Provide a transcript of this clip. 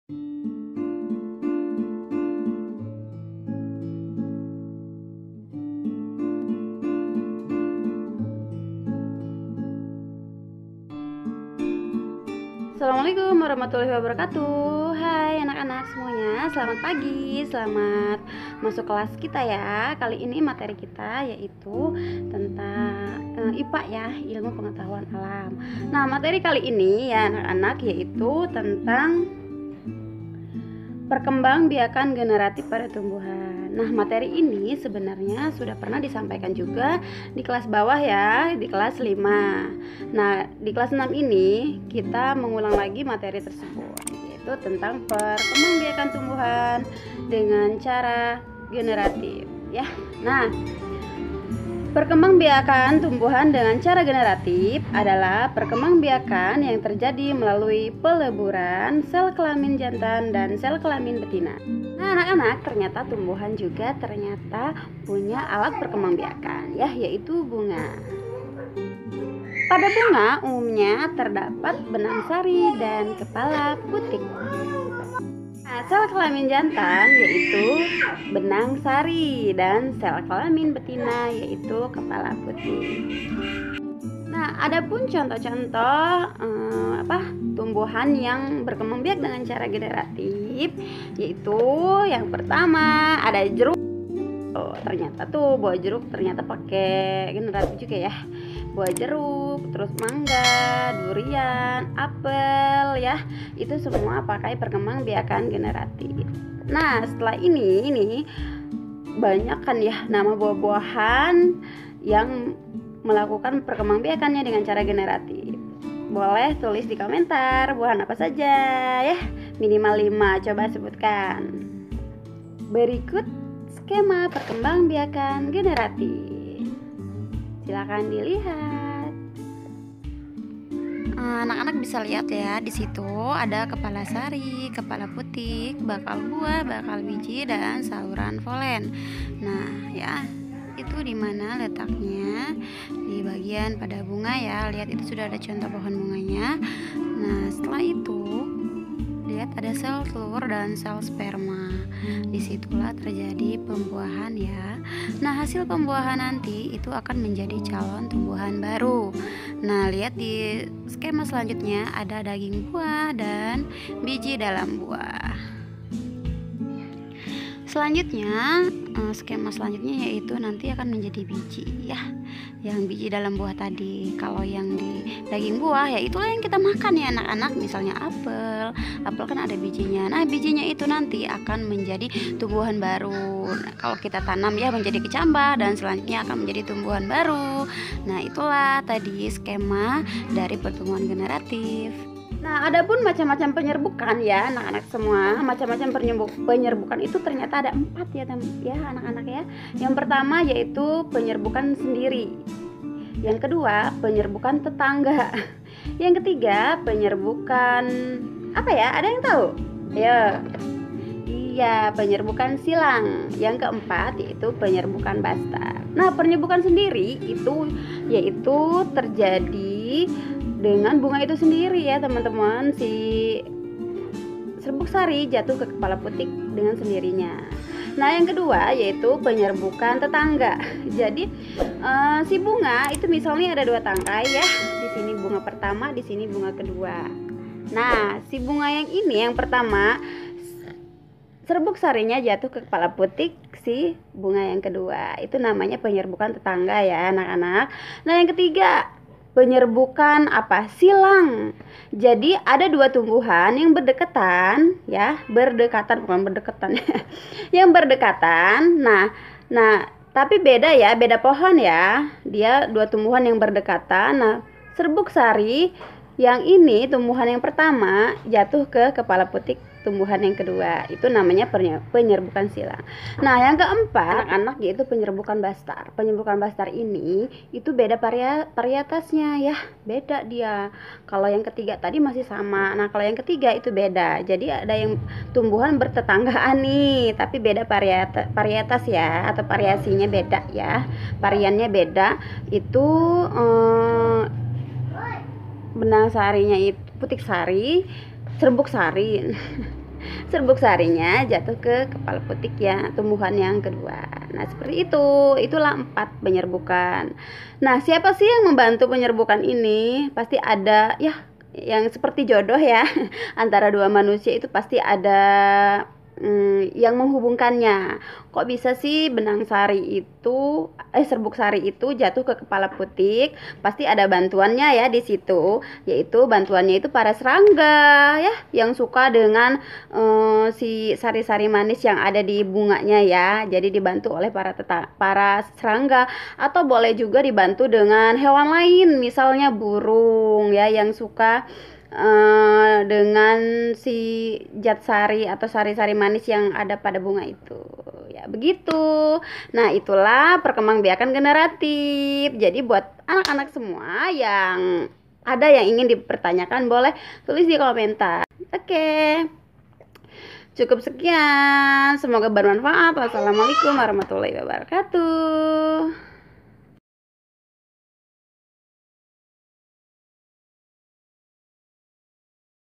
Assalamualaikum warahmatullahi wabarakatuh. Hai anak-anak semuanya, selamat pagi, selamat masuk kelas kita ya. Kali ini materi kita yaitu tentang IPA ya, ilmu pengetahuan alam. Nah, materi kali ini ya anak-anak yaitu tentang perkembangbiakan generatif pada tumbuhan. Nah, materi ini sebenarnya sudah pernah disampaikan juga di kelas bawah ya, di kelas 5. Nah, di kelas 6 ini kita mengulang lagi materi tersebut, yaitu tentang perkembangbiakan tumbuhan dengan cara generatif ya. Nah, perkembangbiakan tumbuhan dengan cara generatif adalah perkembangbiakan yang terjadi melalui peleburan sel kelamin jantan dan sel kelamin betina. Nah, anak-anak, ternyata tumbuhan juga ternyata punya alat perkembangbiakan ya, yaitu bunga. Pada bunga umumnya terdapat benang sari dan kepala putik. Nah, sel kelamin jantan yaitu benang sari dan sel kelamin betina yaitu kepala putih. Nah, adapun contoh-contoh tumbuhan yang berkembang biak dengan cara generatif, yaitu yang pertama ada jeruk. Oh, ternyata tuh buah jeruk ternyata pakai generatif juga ya. Buah jeruk, terus mangga, durian, apel ya. Itu semua pakai perkembangbiakan generatif. Nah, setelah ini banyak kan ya nama buah-buahan yang melakukan perkembangbiakannya dengan cara generatif. Boleh tulis di komentar buahan apa saja ya, minimal 5, coba sebutkan. Berikut skema perkembangbiakan generatif, silakan dilihat. Anak-anak bisa lihat ya, di situ ada kepala sari, kepala putik, bakal buah, bakal biji, dan saluran polen. Nah ya, itu di mana letaknya? Di bagian pada bunga ya. Lihat, itu sudah ada contoh pohon bunganya. Nah, setelah itu lihat ada sel telur dan sel sperma. Disitulah terjadi pembuahan ya. Nah, hasil pembuahan nanti itu akan menjadi calon tumbuhan baru. Nah, lihat di skema selanjutnya ada daging buah dan biji dalam buah. Selanjutnya, skema selanjutnya yaitu nanti akan menjadi biji ya, yang biji dalam buah tadi. Kalau yang di daging buah ya itulah yang kita makan ya anak-anak. Misalnya apel kan ada bijinya. Nah, bijinya itu nanti akan menjadi tumbuhan baru. Nah, kalau kita tanam ya menjadi kecambah dan selanjutnya akan menjadi tumbuhan baru. Nah, itulah tadi skema dari pertumbuhan generatif. Nah, adapun macam-macam penyerbukan ya anak-anak semua, macam-macam penyerbukan itu ternyata ada 4 ya anak-anak ya. Yang pertama yaitu penyerbukan sendiri. Yang kedua penyerbukan tetangga. Yang ketiga penyerbukan apa ya? Ada yang tahu? Ya. Iya, penyerbukan silang. Yang keempat yaitu penyerbukan bastar. Nah, penyerbukan sendiri itu yaitu terjadi dengan bunga itu sendiri ya teman-teman. Si serbuk sari jatuh ke kepala putik dengan sendirinya. Nah, yang kedua yaitu penyerbukan tetangga. Jadi si bunga itu misalnya ada 2 tangkai ya. Di sini bunga pertama, di sini bunga kedua. Nah, si bunga yang ini yang pertama serbuk sarinya jatuh ke kepala putik si bunga yang kedua. Itu namanya penyerbukan tetangga ya anak-anak. Nah, yang ketiga penyerbukan silang. Jadi ada 2 tumbuhan yang berdekatan ya, bukan berdekatan yang berdekatan. Nah tapi beda ya, beda pohon ya. Dia 2 tumbuhan yang berdekatan. Nah, serbuk sari yang ini tumbuhan yang pertama jatuh ke kepala putik tumbuhan yang kedua. Itu namanya penyerbukan silang. Nah, yang keempat anak-anak yaitu penyerbukan bastar. Penyerbukan bastar ini itu beda varietasnya ya, beda dia. Kalau yang ketiga tadi masih sama. Nah, kalau yang ketiga itu beda. Jadi ada yang tumbuhan bertetanggaan nih, tapi beda varietas ya, atau variasinya beda ya. Variannya beda. Itu benang sarinya itu putik sari, serbuk sari. serbuk sarinya jatuh ke kepala putik ya, tumbuhan yang kedua. Nah, seperti itu. Itulah 4 penyerbukan. Nah, siapa sih yang membantu penyerbukan ini? Pasti ada ya yang seperti jodoh ya. Antara dua manusia itu pasti ada yang menghubungkannya. Kok bisa sih serbuk sari itu jatuh ke kepala putik? Pasti ada bantuannya ya di situ, yaitu bantuannya itu para serangga ya, yang suka dengan si sari-sari manis yang ada di bunganya ya. Jadi dibantu oleh para serangga, atau boleh juga dibantu dengan hewan lain, misalnya burung ya yang suka dengan si zat sari atau sari-sari manis yang ada pada bunga itu. Ya, begitu. Nah, itulah perkembangbiakan generatif. Jadi buat anak-anak semua yang ada yang ingin dipertanyakan, boleh tulis di komentar. Oke. Cukup sekian. Semoga bermanfaat. Wassalamualaikum warahmatullahi wabarakatuh.